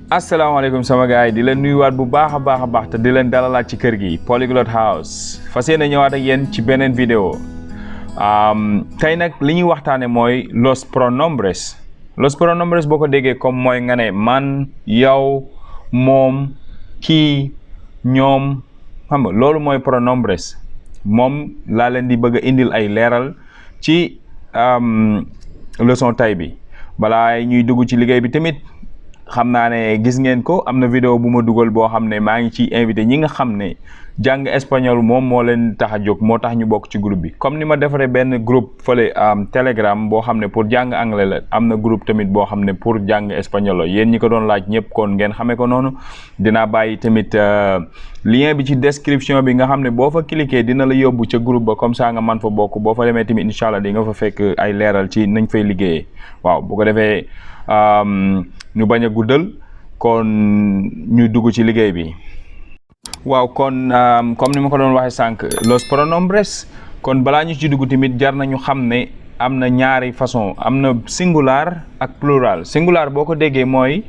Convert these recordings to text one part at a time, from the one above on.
asalaamaaleykum sama gars yi di leen nuyuwaat bu baax a baax te di leen dalalaat ci kër gi Polyglot House fas yéene ñëwaat ak yéen ci beneen vidéo tey nag li ñuy waxtaane mooy los pronombres boo ko déggee comme mooy nga ne man yow moom kii ñoom xam nga loolu mooy pronombres moom laa leen di bëgg a indil ay leeral ci leçon tay bi balaa ñuy dugg ci liggéey bi tamit xam naa ne gis ngeen ko am na vidéo bu ma dugal boo xam ne maa ngi ciy invité ñi nga xam ne jàng espagnol moom moo leen tax a jóg moo tax ñu bokk ci groupe bi comme ni ma defaree benn groupe fële telegram boo xam ne pour jàng anglais la am na groupe tamit boo xam ne pour jàng espagnol la yéen ñi ko doon laaj ñëpp kon ngeen xamee ko noonu dinaa bàyyi tamit lien bi ci description bi nga xam ne boo fa cliquer dina la yóbbu ca groupe ba comme ça nga man fa bokk boo fa demee tamit incha allah di nga fa fekk ay leeral ci nañ fay liggéeyee waaw bu ko defee ñu bañ a guddal kon ñu dugg ci liggéey bi waaw kon comme ni ma ko doon waxee sànq los pronombres kon balaa ñu ci dugg tamit jar nañu xam ne am na ñaari façon am na singular ak plural singular boo ko déggee mooy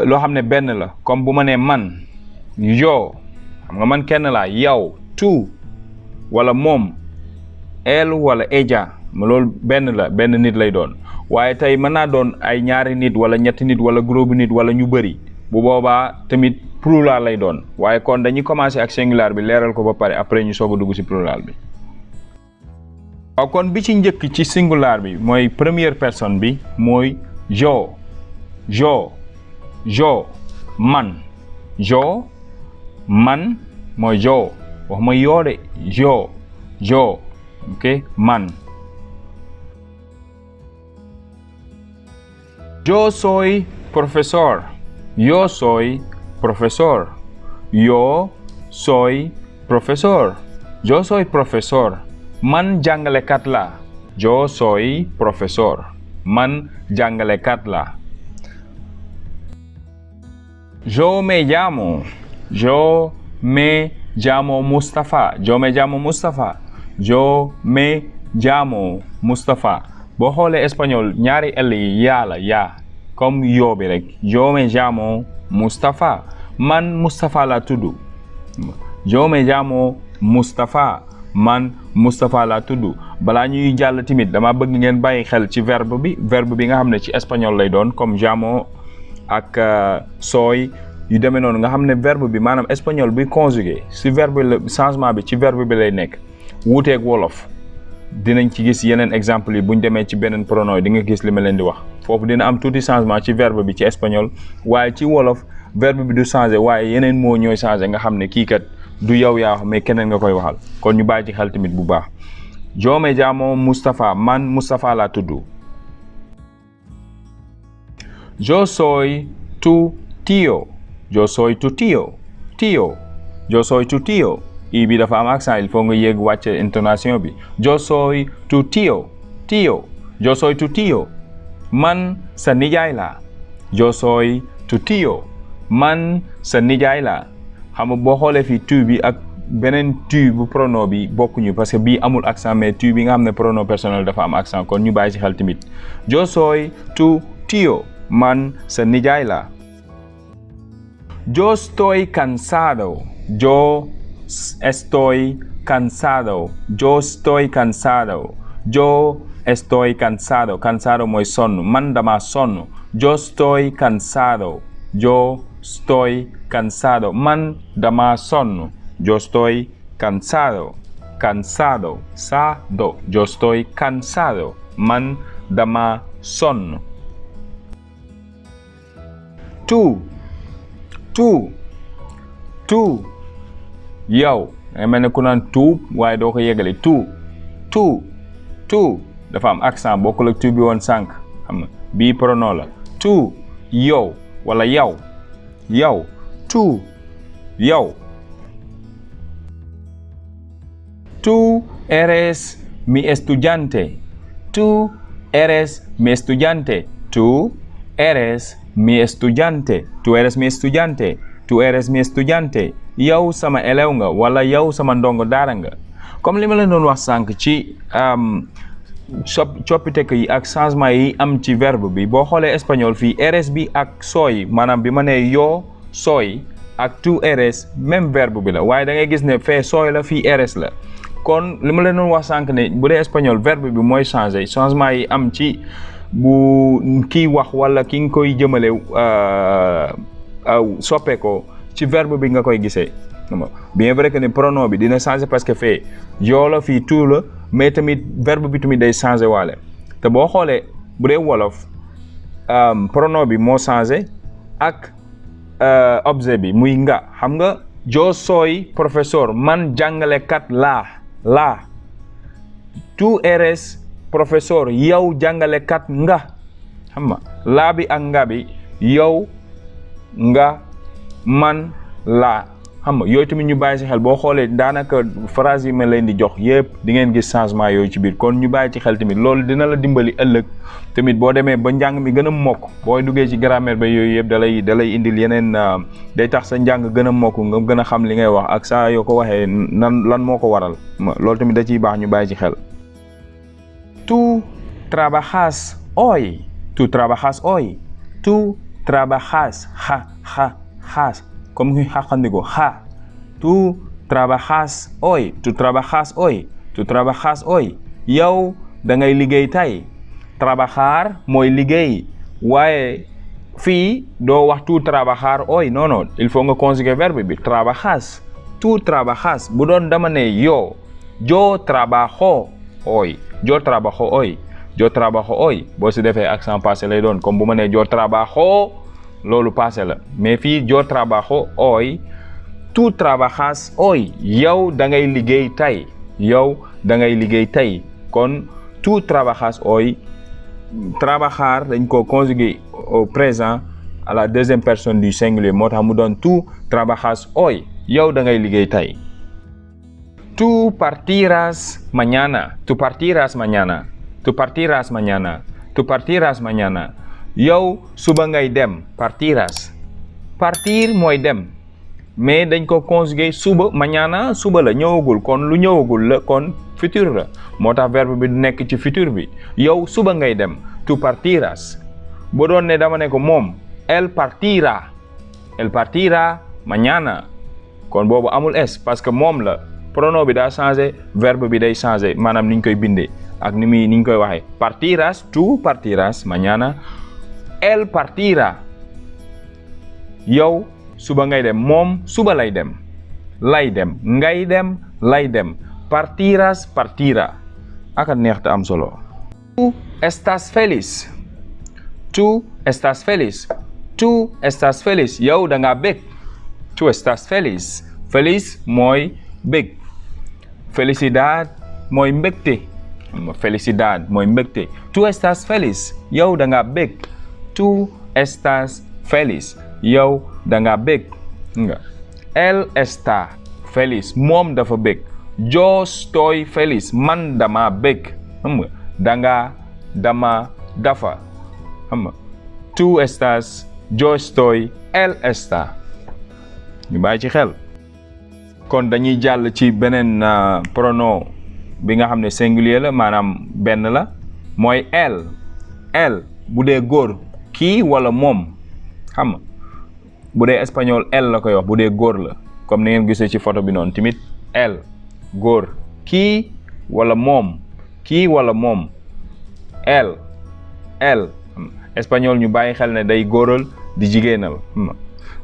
loo xam ne benn la comme bu ma nee man yo xam nga man kenn laa yow tu wala moom elle wala ella loolu benn la benn nit lay doon waaye tey mën naa doon ay ñaari nit wala ñetti nit wala groupe nit wala ñu bëri bu boobaa tamit plural lay doon waaye kon dañuy commencer ak singular bi leeral ko ba pare après ñu soog a dugg ci plural bi. waaw kon bi ci njëkk ci singular bi mooy première personne bi mooy yo man mooy yo wax ma yoo de yo ok man. Yo soy profesor. Yo soy profesor. Yo soy profesor. Yo soy profesor. Man jàngalekat la. Yo soy profesor. Man jàngalekat la. Yo me llamo Mustafa. Yo me llamo Mustafa. boo xoolee espagnol ñaari L yi yaa la yaa comme yoo bi rek yo me llamo Mustafa man Mustafa la tudd yo me llamo Mustafa man Mustafa la tudd balaa ñuy jàll tamit dama bëgg ngeen bàyyi xel ci verbe bi nga xam ne ci espagnol lay doon comme llamo ak soy yu demee noonu nga xam ne verbe bi maanaam espagnol bi conjugué si verbe la changement bi ci verbe bi lay nekk wuuteeg wolof dinañ ci gis yeneen exemple yi bu ñu demee ci beneen pronom yi di nga gis li ma leen di wax foofu dina am tuuti changement ci verbe bi ci espagnol waaye ci wolof verbe bi du changé waaye yeneen moo ñooy changé nga xam ne kii kat du yow yaa wax mais keneen nga koy waxal kon ñu bàyyi ci xel tamit bu baax. yo me llamo Mustafa man Mustafa laa tudd. yo soy tu tío. yo soy tu tío. yo soy tu tío. i bi dafa am accent il faut nga yéeg wàcce intonation bi yo soy tu tío yo soy tu tío man sa nijaay la yo soy tu tío man sa nijaay la xam nga boo xoolee fii tu bi ak beneen tu bu pronom bi bokkuñu parce que bii amul accent mais tu bi nga xam ne pronom personnel dafa am accent kon ñu bàyyi ci xel tamit yo soy tu tío man sa nijaay la. yo estoy cansado. yo estoy cansado. Cansado mooy sonn man dama sonn. yo estoy cansado. man dama sonn. yo estoy cansado. yo estoy cansado. man dama sonn. tú yow nga mel ne ku naan tuub waaye doo ko yegale tu dafa am accent bokkul ak tu bi woon sànq xam nga bii pronom la tu yow wala yow tu yow. tú eres mi estudiante. tú eres mi estudiante. yow sama élève nga wala yow sama ndongo daara nga comme li ma leen doon wax sànq ci coppite yi ak changement yi am ci verbe bi boo xoolee espagnol fii rs bi ak soy maanaam bi ma nee yoo soy ak to rs même verbe bi la waaye da ngay gis ne fee soy la fii rs la kon li ma leen doon wax sànq ne bu dee espagnol verbe bi mooy changé changement yi am ci bu kiy wax wala ki nga koy jëmale soppe ko ci verbe bi nga koy gisee bien vrai que ne pronom bi dina changé parce que fee yoo la fii tout la mais tamit verbe bi tamit day changé waale te boo xoolee bu dee wolof pronom bi moo changé ak objet bi muy nga xam nga yo soy professeur man jàngalekat laa tu eres professeur yow jàngalekat nga xam nga laa bi ak nga bi yow nga man laa xam nga yooyu tamit ñu bàyyi ci xel boo xoolee daanaka phrase yi ma leen di jox yëpp di ngeen gis changement yooyu ci biir kon ñu bàyyi ci xel tamit loolu dina la dimbali ëllëg tamit boo demee ba njàng mi gën a mokk boo duggee ci grammaire ba yooyu yëpp da lay indil yeneen day tax sa njàng gën a mokk nga gën a xam li ngay wax ak saa yoo ko waxee lan moo ko waral loolu tamit da ciy baax ñu bàyyi ci xel. Tú trabajas hoy. Tú trabajas hoy. Tú trabajas has comme que xaqandiko ha. Tú trabajas hoy. Tú trabajas hoy. Tú trabajas hoy. Yow da ngay liggéey tey. Trabajar mooy liggéey waaye fii doo wax tú trabajar hoy non il faut nga conjuguer verbe bi trabajas. Tú trabajas bu doon dama ne yo trabajo hoy. Yo trabajo hoy. Yo trabajo hoy boo si defee accent passé lay doon comme bu ma nee yo trabajo loolu passé la mais fii yo trabajo hoy. Tú trabajas hoy. Yow da ngay liggéey tey. Yow da ngay liggéey tey kon tú trabajas hoy. Trabajar dañ ko conjuguer au présent à la deuxième personne du singulier moo tax mu doon tú trabajas hoy. Yow da ngay liggéey tey. Tú partirás mañana. Tú partirás mañana. Tú partirás mañana. Tú partirás mañana. Yow suba ngay dem. Partirás. Partir mooy dem. mais dañ ko conjuguer suba mañana suba la ñëwagul kon lu ñëwagul la kon futur la moo tax verbe bi du nekk ci futur bi yow suba ngay dem. Tú partirás. boo doon ne dama ne ko moom. Él partirá. Él partirá mañana. kon boobu amul es parce que moom la. pronom bi daa changé verbe bi day changé maanaam ni ñu koy bindee ak ni ñu koy waxee partirás tú partirás mañana él partirá yow suba ngay dem moom suba lay dem ngay dem lay dem partirás partirá aka neex te am solo. Tú estás feliz. Tú estás feliz. Tú estás feliz yow da ngaa bég. Tú estás feliz. Feliz mooy bég. Felicidad mooy mbégte. Felicidad mooy mbégte. Tú estás feliz. yow da ngaa bég. Tú estás feliz. yow da ngaa bég. Él está feliz. moom dafa bég. Yo estoy feliz. man dama bég. danga dama dafa. Tú estás. yo estoy. Él está. ñu bàyyi ci xel. kon dañuy jàll ci beneen pronom bi nga xam ne singulier la maanaam benn la mooy elle bu dee góor kii wala moom xam nga bu dee espagnol elle la koy wax bu dee góor la comme ni ngeen gisee ci photo bi noonu tamit elle góor kii wala moom elle espagnol ñu bàyyi xel ne day góoral di jigéenal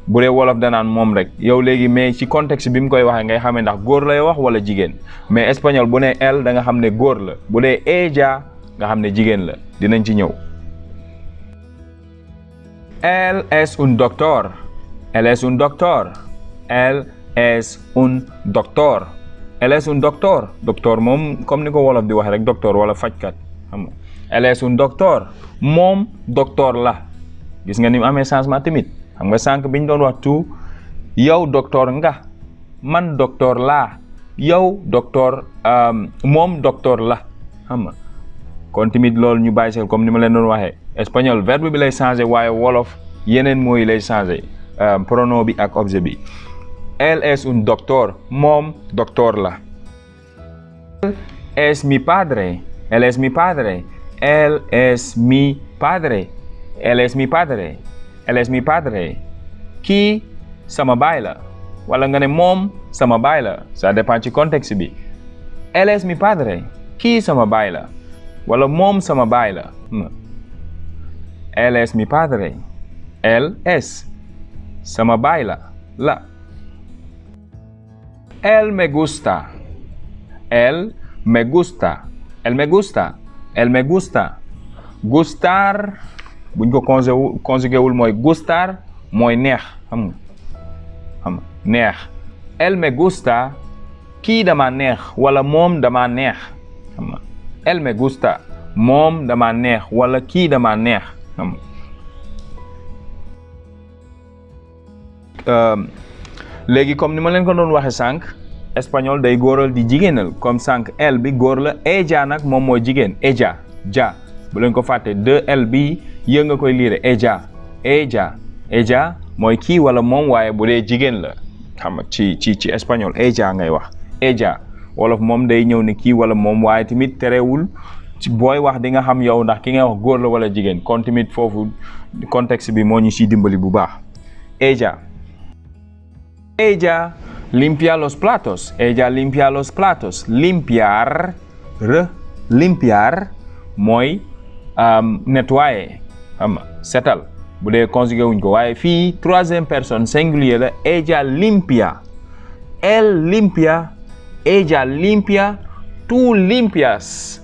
bu dee wolof danaan moom rek yow léegi mais ci contexte bi mu koy waxee ngay xamee ndax góor lay wax wala jigéen mais espagnol bu ne elle da nga xam ne góor la bu dee ella nga xam ne jigéen la dinañ ci ñëw. Él es un doctor. Él es un doctor. Él es un doctor. Él es un doctor. docteur moom comme ni ko wolof di waxee rek docteur wala fajkat xam nga. Él es un doctor. moom docteur la gis nga ni mu amee changement tamit. xam nga sànq bi ñu doon wax tu yow docteur nga man docteur laa yow docteur moom docteur la xam nga kon tamit loolu ñu bàyyi xel comme ni ma leen doon waxee espagnol verbe bi lay changé waaye wolof yeneen mooy lay changé pronom bi ak objet bi. Él es un doctor moom docteur la. Él es mi padre. él es mi padre, él es mi padre, él es mi padre, él es mi padre. Kii sama baay la wala nga ne moom sama baay la, ça dépend ci contexte bi. Él es mi padre, kii sama baay la wala moom sama baay la. Él es mi padre, él es sama baay la. Él me gusta, él me gusta, él me gusta, él me gusta. Gustar buñ ko conjugué wul mooy gustar mooy neex, xam nga neex. Él me gusta, kii dama neex wala moom dama neex, xam nga. Él me gusta, moom dama neex wala kii dama neex, xam nga. Léegi comme ni ma leen ko doon waxe sànq, espagnol day góoral di jigéenal comme sànq el bi góor la, ella nag moom mooy jigéen, ella, ja. Bu leen ko fàtte, de el bi yë nga koy liire, ella, ella mooy kii wala moom, waaye bu dee jigéen la xam nga ci espagnol ella ngay wax, ella. Wolof moom day ñëw ne kii wala moom, waaye tamit terewul ci booy wax di nga xam yow ndax ki ngay wax góor la wala jigéen, kon tamit foofu contexte bi moo ñu ciy dimbali bu baax. Ella limpia los platos, ella limpia los platos. Limpiar mooy nettoyer, xam nga setal bu dee conjugué wuñ ko, waaye fii troisième personne singulier la, ella limpia, él limpia, ella limpia, tú limpias,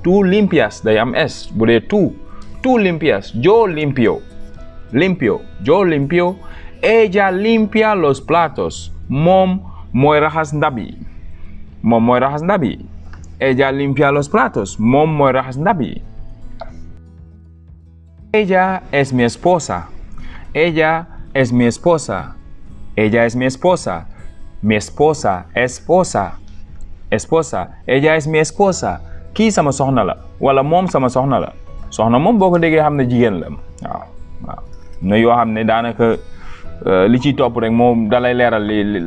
tú limpias day am s bu dee tú limpias, yo limpio, yo limpio. Ella limpia los platos, moom mooy raxas ndab yi, ella limpia los platos, moom mooy raxas ndab yi. Ella es mi esposa, ella es mi esposa, ella es mi esposa, esposa, ella es mi esposa. Kii sama soxna la wala moom sama soxna la. Soxna moom boo ko déggee xam ne jigéen la. waaw na yoo xam ne daanaka li ciy topp rek moom dalay leeral li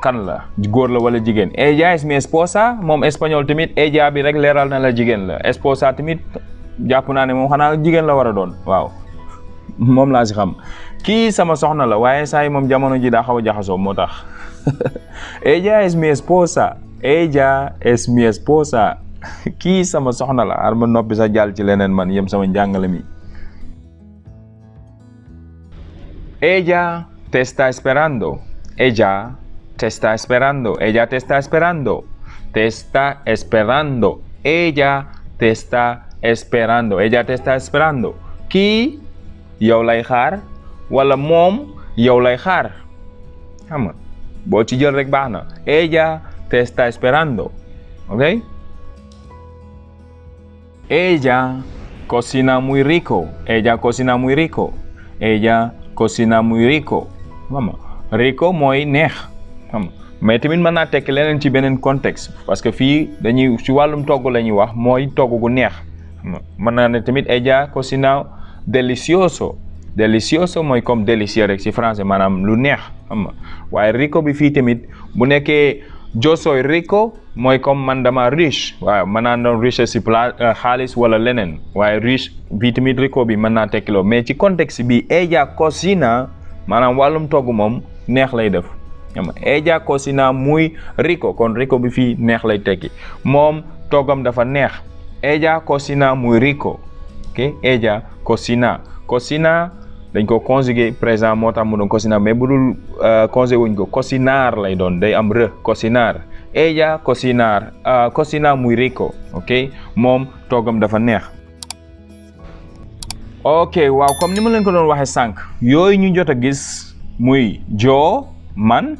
kan la, góor la wala jigéen. Ella es mi esposa, moom espagnol tamit ella bi rek leeral na la jigéen la. Esposa tamit jàpp naa ne moom xanaa jigéen la war a doon, waaw moom laa si xam. Kii sama soxna la, waaye saa yi moom jamono ji daa xaw a jaxasoo moo tax. Ella es mi esposa, ella es mi esposa. Kii sama soxna la. Ar ma noppi sa jàll ci leneen man yem sama njàngale mi. Ella te está esperando, ella te está esperando, ella te está esperando, te está esperando, ella te está esperando, ella te está esperando. Kii yow lay xaar wala moom yow lay xaar, xam nga boo ci jël rek baax na. Ella te está esperando, ¿ok? Ella cocina muy rico, ella cocina muy rico, ella cocina muy rico. Mama rico mooy neex, xam nga mais tamit mën naa tekki leneen ci beneen contexte, parce que fii dañuy ci wàllum togg la ñuy wax, mooy togg gu neex. Mën naa ne tamit ella cocina delicioso. Delicioso mooy comme délicieux rek ci français, maanaam lu neex, xam nga. Waaye rico bi fii tamit bu nekkee yo soy rico mooy comme man dama riche, waaw mën naa doon riche ci xaalis wala leneen, waaye riche bi tamit rico bi mën naa tekki loo. Mais ci contexte bi ella cocina maanaam wàllum togg moom neex lay def. Ella cocina muy rico, kon rico bi fii neex lay tekki, moom toggam dafa neex. Ella cocina muy rico, ok. Ella cocina dañ ko conjugué présent moo tax mu doon cocina, mais bu dul conjugué wuñ ko cocinar lay doon, day am re, cocinar. Ella cocina muy rico, ok. Moom toggam dafa neex. ok waaw comme ni ma leen ko doon waxee sànq, yooyu ñu jot a gis muy yo man,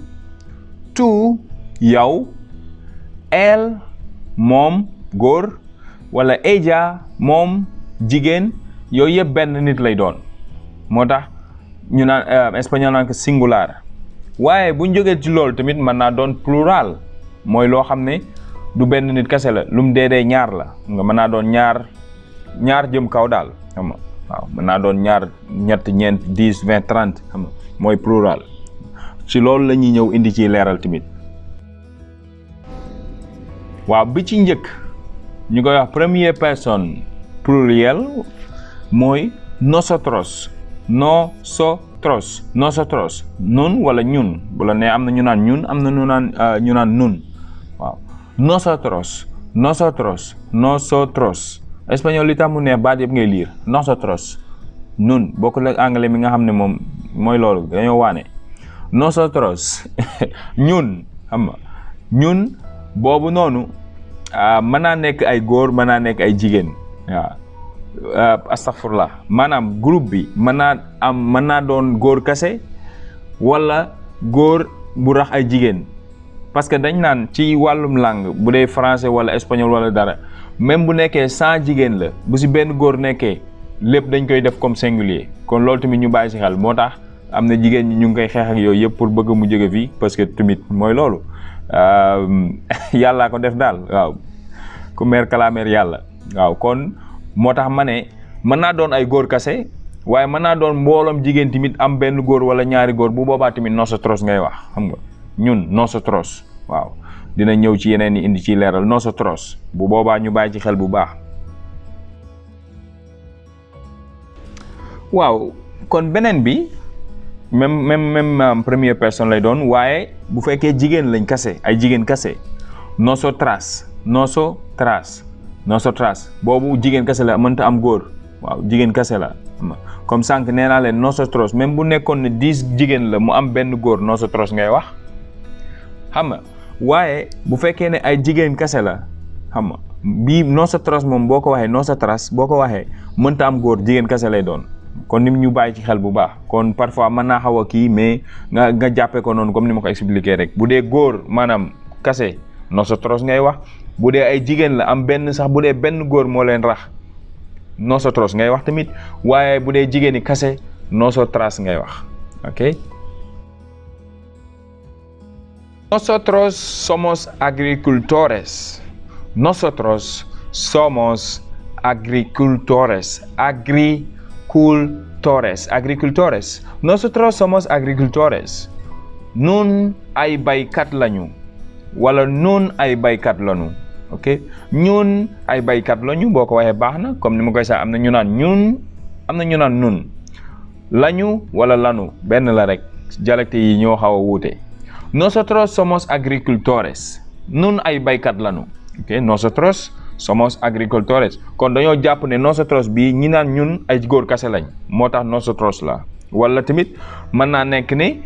tu yow, el moom góor, wala ella moom jigéen, yooyu yëpp benn nit lay doon. moo tax ñu naan espagnol naan ko singular. waaye bu ñu jógee ci loolu tamit mën naa doon plural, mooy loo xam ne du benn nit kese la, lu mu dee ñaar la. nga mën naa doon ñaar jëm kaw daal, xam nga waaw mën naa doon ñaar, ñett, ñeent, 10, 20, 30, xam nga mooy plural. ci loolu la ñuy ñëw indi ci leeral tamit. waaw bi ci njëkk ñu koy wax première personne pluriel mooy nosotros. Nosotros nun wala ñun bu la nee am na ñu naan ñun am na ñu naan nun waaw nosotros espagnol li tax mu neex baat yëpp ngay liir nosotros nun bokkul ak anglais mi nga xam ne moom mooy loolu dañoo waane nosotros ñun xam nga ñun boobu noonu mën naa nekk ay góor mën naa nekk ay jigéen waaw astaghfirullah maanaam groupe bi mën naa doon góor kase wala góor bu rax ay jigéen parce que dañ naan ci wàllum langue bu dee français wala espagnol wala dara même bu nekkee 100 jigéen la bu si benn góor nekkee lépp dañ koy def comme singulier kon loolu tamit ñu bàyyi si xel moo tax am na jigéen ñi ñu ngi koy xeex ak yooyu yëpp pour bëgg mu jóge fii parce que tamit mooy loolu yàllaa ko def daal waaw ku meer kalaameer yàlla waaw kon moo tax ma ne mën naa doon ay góor kase waaye mën naa doon mbooloom jigéen tamit am benn góor wala ñaari góor bu boobaa tamit nosotros ngay wax xam nga ñun nosotros waaw dina ñëw ci yeneen yi indi ci leeral nosotros bu boobaa ñu bàyyi ci xel bu baax. waaw kon beneen bi même première personne lay doon waaye bu fekkee jigéen lañ kase ay jigéen kase nosotras boobu jigéen kase la mënta am góor waaw jigéen kase la comme sànq nee naa leen nosotros même bu nekkoon ne 10 jigéen la mu am benn góor nosotros ngay wax xam nga waaye bu fekkee ne ay jigéen kase la xam nga bii nosotros moom boo ko waxee mënta am góor jigéen kase lay doon kon ni ñu bàyyi ci xel bu baax kon parfois mën naa xaw a kii mais nga jàppee ko noonu comme ni ma ko expliqué rek bu dee góor maanaam kase nosotros ngay wax bu dee ay jigéen la am benn sax bu dee benn góor moo leen rax nosotros ngay wax tamit waaye bu dee jigéen ñi kase nosotras ngay wax ok. Nosotros somos agricultores. Nosotros somos agricultores. Nosotros somos agricultores. Nun ay baykat lañu wala nun ay baykat lañu ok ñun ay baykat lañu boo ko waxee baax na comme ni ma koy sax am na ñu naan ñun am na ñu naan nun lañu wala lanu benn la rek dialecte yi ñoo xaw a wuute. Nosotros somos agricultores. Nun ay baykat lañu ok nosotros somos agricultores kon dañoo jàpp ne nosotros bi ñi naan ñun ay góor kase lañ moo tax nosotros la wala tamit mën naa nekk ni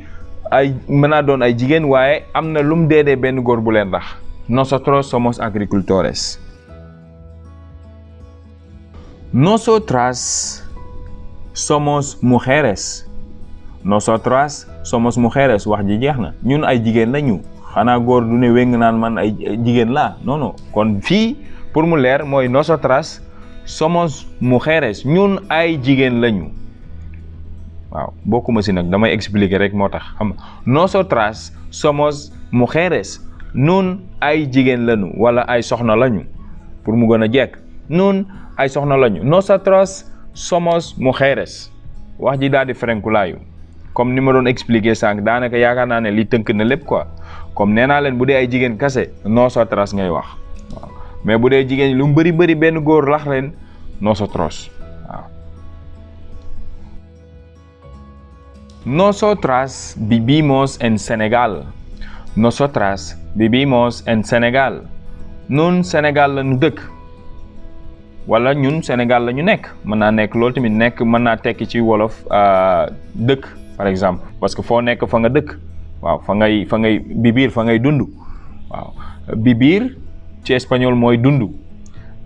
mën naa doon ay jigéen waaye am na lum dee benn góor bu leen rax nosotros somos agricultores. Nosotras somos mujeres. Nosotras somos mujeres wax ji jeex na ñun ay jigéen lañu xanaa góor du ne wéng naan man ay jigéen laa non kon fii pour mu leer mooy nosotras somos mujeres ñun ay jigéen lañu waaw bokkuma si nag damay expliquer rek moo tax xam nga nosotras somos mujeres nun ay jigéen lañu wala ay soxna lañu pour mu gën a jekk nun ay soxna lañu nosotras somos mujeres wax ji daal di frenkulaayu comme ni ma doon expliquer sànq daanaka yaakaar naa ne li tënk na lépp quoi comme nee naa leen bu dee ay jigéen kase nosotras ngay wax waaw mais bu dee jigéen lu mu bëri benn góor lax leen nosotros waaw. Nosotras vivimos en Senegal. Nosotras vivimos en Senegal. Nun Sénégal la ñu dëkk wala ñun Sénégal la ñu nekk mën naa nekk loolu tamit nekk mën naa tekki ci wolof dëkk par exemple parce que foo nekk fa nga dëkk waaw fa ngay vivir fa ngay dund waaw vivir ci espagnol mooy dund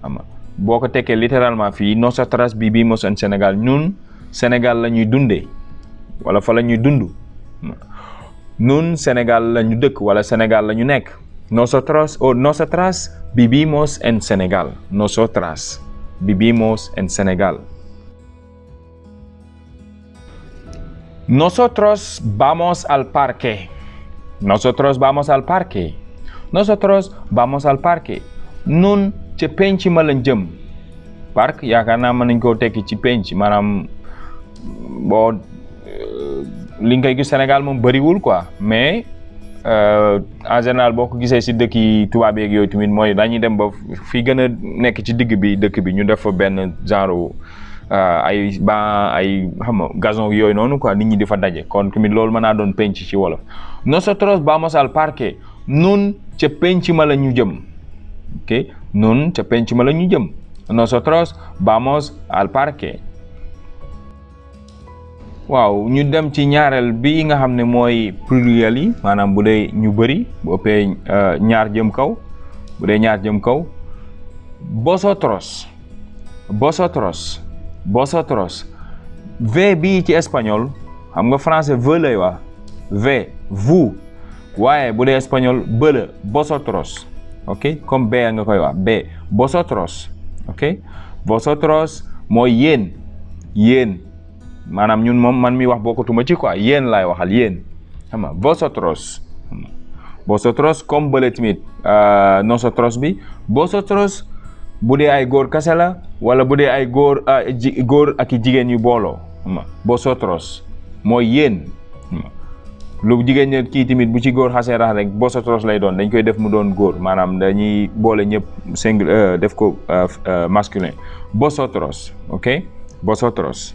xam nga boo ko tekkee littéralement fii nosotras vivimos en Sénégal ñun Sénégal la ñuy dundee wala fa la ñuy dund ñun Sénégal la ñu dëkk wala Sénégal la ñu nekk nosotras vivimos en Sénégal. Nosotras vivimos en Sénégal. Nosotros vamos al parque. Nosotros vamos al parque. Nosotros vamos al parque. Nun ci penc ma lañ jëm. Parc yaakaar naa mën nañ koo tekki ci penc maanaam boo li nga koy gis Sénégal moom bëriwul quoi mais en général boo ko gisee si dëkk yi tubaab yeeg yooyu tamit mooy dañuy dem ba fi gën a nekk ci digg bi dëkk bi ñu def fa benn genre ay xam nga gazon yooyu noonu quoi nit ñi di fa daje kon tamit loolu mën naa doon penc ci wolof. Nosotros vamos al parque. Nun ca penc ma la ñu jëm. ok nun ca penc ma la ñu jëm. Nosotros vamos al parque. waaw ñu dem ci ñaareel bi nga xam ne mooy pluriel yi maanaam bu dee ñu bëri bu ëppee ñaar jëm kaw bu dee ñaar jëm kaw vosotros vosotros vosotros v bii ci espagnol xam nga français v lay wax v vous waaye bu dee espagnol b la vosotros ok comme b nga koy wax b vosotros ok vosotros mooy yéen yéen maanaam ñun moom man mi wax bokkatuma ci quoi yéen laay waxal yéen xam nga vosotros vosotros comme bële tamit nosotros bi vosotros bu dee ay góor kese la wala bu dee ay góor ak i jigéen yu booloo xam nga vosotros mooy yéen lu jigéen ñi kii tamit bu ci góor xasee rax rek vosotros lay doon dañ koy def mu doon góor maanaam dañuy boole ñëpp singulier def ko masculin vosotros ok vosotros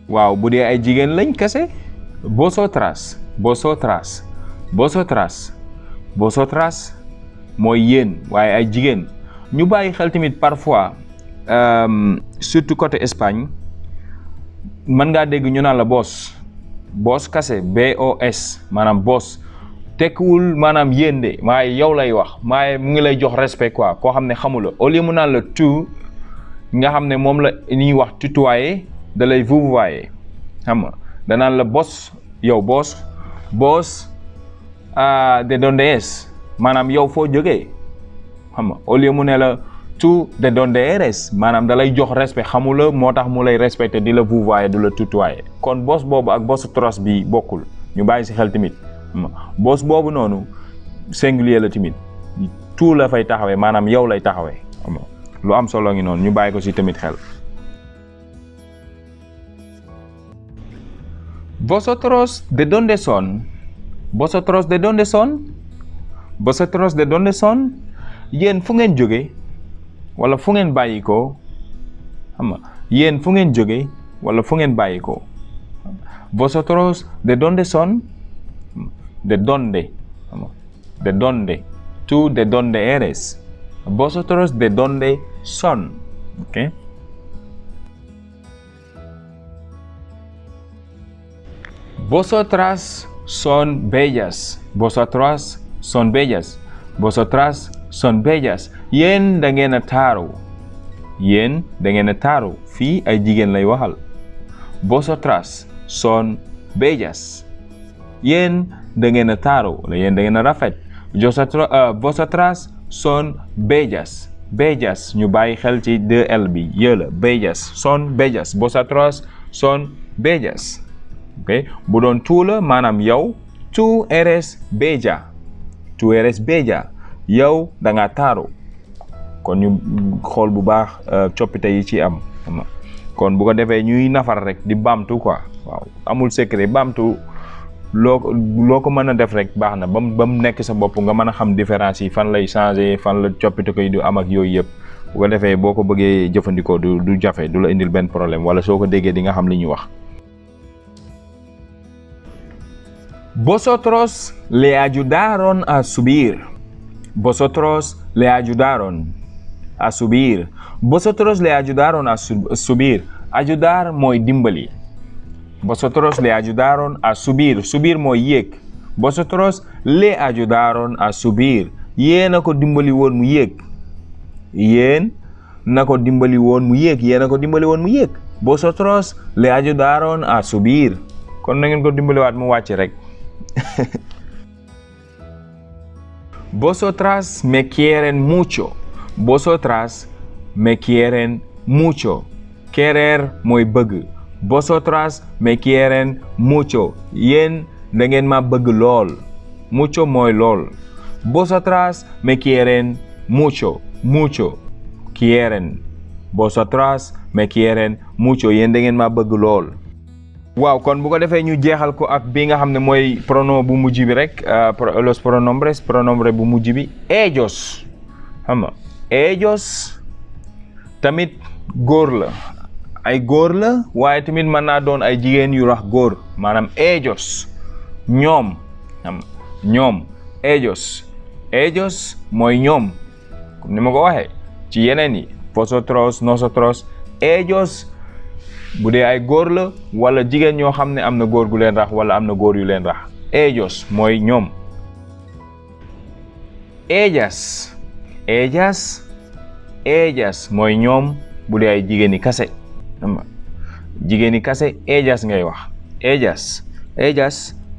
waaw bu dee ay jigéen lañ kese vosotras vosotras vosotras vosotras mooy yéen waaye ay jigéen ñu bàyyi xel tamit parfois surtout côté Espagne mën ngaa dégg ñu naan la boss boss kese BOS maanaam boss tekkiwul maanaam yéen de waaye yow lay wax waaye mu ngi lay jox respect quoi koo xam ne xamula au lieu mu naan la tu nga xam ne moom la ñuy wax tutoyer da lay vouvoyer xam nga danaan la boss yow boss de donde es maanaam yow foo jógee xam nga au lieu mu ne la tu de donde eres maanaam da lay jox respect xamula moo tax mu lay respecté di la vouvoyer du la tutoyer kon boss boobu ak vosotros bi bokkul ñu bàyyi si xel tamit boss boobu noonu singulier la tamit tout la fay taxawee maanaam yow lay taxawee xam nga lu am solo ngi noonu ñu bàyyi ko si tamit xel. ¿Vosotros de dónde son? ¿Vosotros de dónde son? ¿Vosotros de dónde son? Yéen fu ngeen jóge wala fu ngeen bàyyi ko xam nga yéen fu ngeen jóge wala fu ngeen bàyyi ko ¿Vosotros de dónde son? ¿De dónde? ¿De dónde? ¿Tú de dónde eres? ¿Vosotros de dónde son? ¿Ok? Vosotras son bellas. Vosotras son bellas. Vosotras son bellas. Yéen da ngeen a taaru. Yéen da ngeen a taaru. Fii ay jigéen lay waxal. Vosotras son bellas. Yéen da ngeen a taaru wala yéen da ngeen a rafet. Vosotras son bellas. Bellas ñu bàyyi xel ci 2L bi yëla bellas son bellas. Vosotras son bellas. ok bu doon tu la maanaam yow tú eres bella tú eres bella yow da nga taaru kon ñu xool bu baax coppite yi ci am kon bu ko defee ñuy nafar rek di baamtu quoi waaw amul secret baamtu loo ko mën a def rek baax na ba mu nekk sa bopp nga mën a xam différence yi fan lay changer fan la coppite koy du am ak yooyu yëpp bu ko defee boo ko bëggee jëfandikoo du jafe du la indil benn problème wala soo ko déggee di nga xam li ñuy wax. Vosotros le ayudaron a subir. Vosotros le ayudaron a subir. Vosotros le ayudaron a subir. Ayudar mooy dimbali. Vosotros le ayudaron a subir. Subir mooy yéeg. Vosotros le ayudaron a subir. Yéen a ko dimbali woon mu yéeg. Yéen na ko dimbali woon mu yéeg. Yéen a ko dimbali woon mu yéeg. Vosotros le ayudaron a subir. kon na ngeen ko dimbaliwaat mu wàcc rek. Vosotras me quieren mucho. Vosotras me quieren mucho. Querer mooy bëgg. Vosotras me quieren mucho. Yéen da ngeen ma bëgg lool. Mucho mooy lool. Vosotras me quieren mucho. Mucho. Quieren. Vosotras me quieren mucho. Yéen da ngeen ma bëgg lool. waaw kon bu ko defee ñu jeexal ko ak bi nga xam ne mooy pronom bu mujj bi rek los pronombres pronombre bu mujj bi ellos xam nga ellos tamit góor la ay góor la waaye tamit mën naa doon ay jigéen yu rax góor maanaam ellos ñoom xam nga ñoom ellos mooy ñoom comme ni ma ko waxee ci yeneen yi vosotros nosotros ellos bu dee ay góor la wala jigéen ñoo xam ne am na góor gu leen rax wala am na góor yu leen rax ellos mooy ñoom ellas mooy ñoom bu dee ay jigéeni kase jigéeni kase ellas ngay wax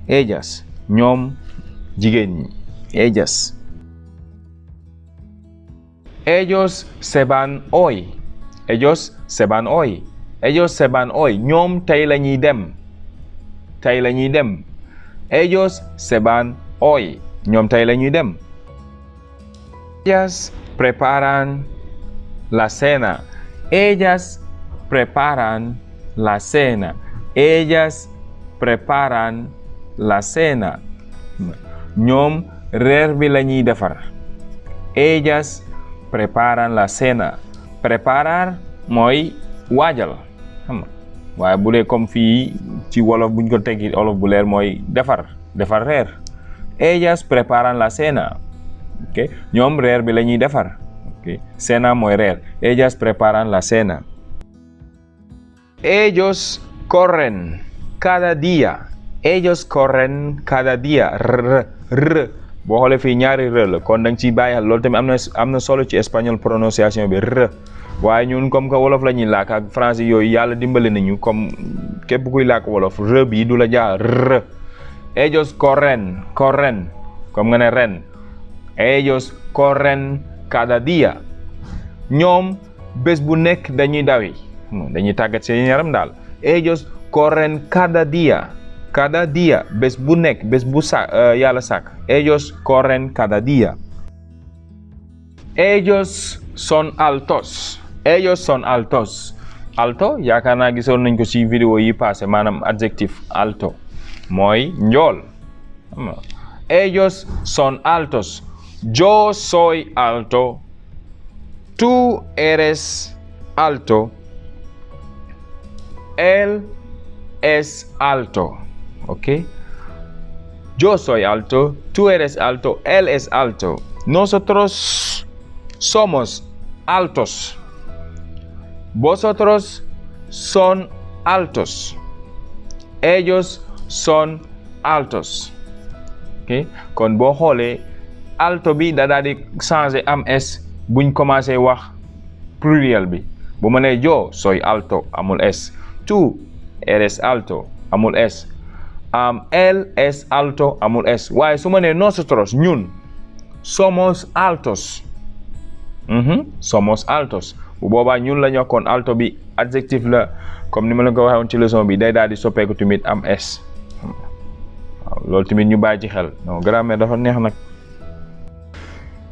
ellas ñoom jigéen ñi ellos se van hoy ellos se van hoy ñoom tey la ñuy dem ellos se van hoy ñoom tey la ñuy dem ellas preparan la cena ñoom reer bi la ñuy defar ellas preparan la cena preparar mooy waajal xam nga waaye bu dee comme fii ci wolof buñ ko teggi wolof bu leer mooy defar reer ellas preparan la cena ok ñoom reer bi la ñuy defar ok cena mooy reer ellas preparan la cena ellos corren cada día r boo xoolee fii ñaari r la kon danga ciy bàyyi xel loolu tamit am na solo ci espagnol prononciation bi r waaye ñun comme que wolof la ñuy làkk ak français yooyu yàlla dimbali nañu comme képp kuy làkk wolof r bi du la jaar r ellos corren comme nga ne ren ellos corren cada día ñoom bés bu nekk dañuy dawi dañuy tàggat seen yaram daal ellos corren cada día bés bu nekk bés bu yàlla sàkk ellos corren cada día ellos son altos alto yaakaar naa gisoon nañ ko ci vidéo yi passé maanaam adjectif alto mooy njool ellos son altos yo soy alto tú eres alto él es alto ok yo soy alto tú eres alto él es alto nosotros somos altos vosotros son altos ellos son altos ok kon boo xoolee alto bi da daal di changer am s buñ commencé wax pluriel bi bu ma nee yo soy alto amul s tú eres alto amul s él es alto amul s waaye su ma nee nosotros ñun somos altos somos altos bu boobaa ñun la ñu kon alto bi adjectif la comme ni ma la ko waxee woon ci leçon bi day daal di soppeeku tamit am s waaw loolu tamit ñu bàyyi ci xel non grammaire dafa neex nag.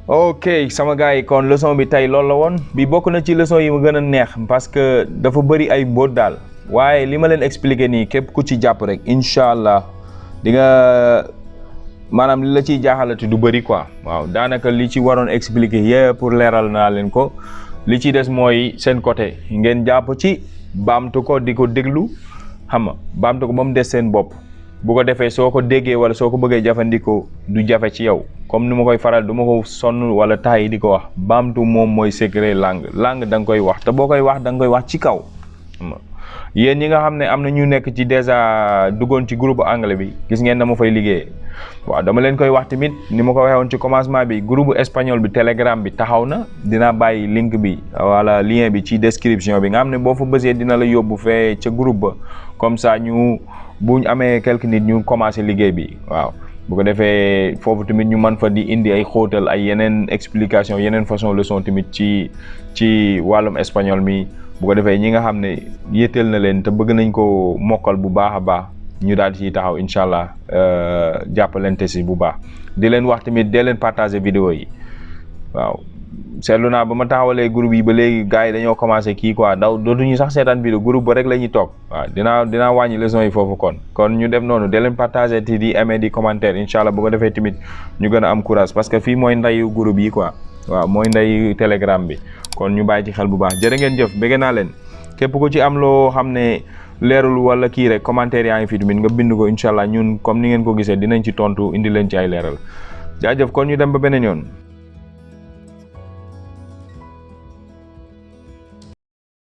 ok sama gars yi kon leçon bi tey loolu la woon bi bokk na ci leçon yi ma gën a neex parce que dafa bëri ay mbóot daal waaye li ma leen expliqué nii képp ku ci jàpp rek incha allah di nga maanaam li la ciy jaaxalati du bëri quoi waaw daanaka li ci waroon expliqué yëpp pour leeral naa leen ko li ci des mooy seen côté ngeen jàpp ci baamtu ko di ko déglu xam nga baamtu ko ba mu des seen bopp bu ko defee soo ko déggee wala soo ko bëggee jëfandikoo du jafe ci yow comme ni ma koy faral du ma ko sonn wala taay di ko wax baamtu moom mooy secret langue da nga koy wax te boo koy wax da nga koy wax ci kaw xam nga yéen ñi nga xam ne am na ñu nekk ci déjà duggoon ci groupe anglais bi gis ngeen dama fay liggéey waaw dama leen koy wax tamit ni ma ko waxee woon ci commencement bi groupe espagnol bi telegram bi taxaw na dinaa bàyyi link bi wala lien bi ci description bi nga xam ne boo fa bësee dina la yóbbu fee ca groupe ba comme ça buñ amee quelques nit ñu commencé liggéey bi waaw bu ko defee foofu tamit ñu mën fa di indi ay xóotal ay yeneen explication yeneen façon leçon tamit ci wàllum espagnol mi bu ko defee ñi nga xam ne yéeteel na leen te bëgg nañ ko mokkal bu baax a baax ñu daal di ciy taxaw incha allah jàppalante si bu baax di leen wax tamit dee leen partager vidéo yi waaw seetlu naa ba ma taxawalee groupe yi ba léegi gars yi dañoo commencé kii quoi daw dootuñu sax seetaan vidéo groupe ba rek la ñuy toog waaw dinaa wàññi leçon yi foofu kon ñu def noonu de leen partager te di aimer di commentaire incha allah bu ko defee tamit ñu gën a am courage parce que fii mooy ndeyu groupe yi quoi waaw mooy ndeyu telegram bi kon ñu bàyyi ci xel bu baax jërë ngeen jëf bëgg naa leen képp ku ci am loo xam ne leerul wala kii rek commentaire yaa ngi fi tamit nga bind ko incha allah ñun comme ni ngeen ko gisee dinañ ci tontu indi leen ci ay leeral jaajëf kon ñu dem ba beneen yoon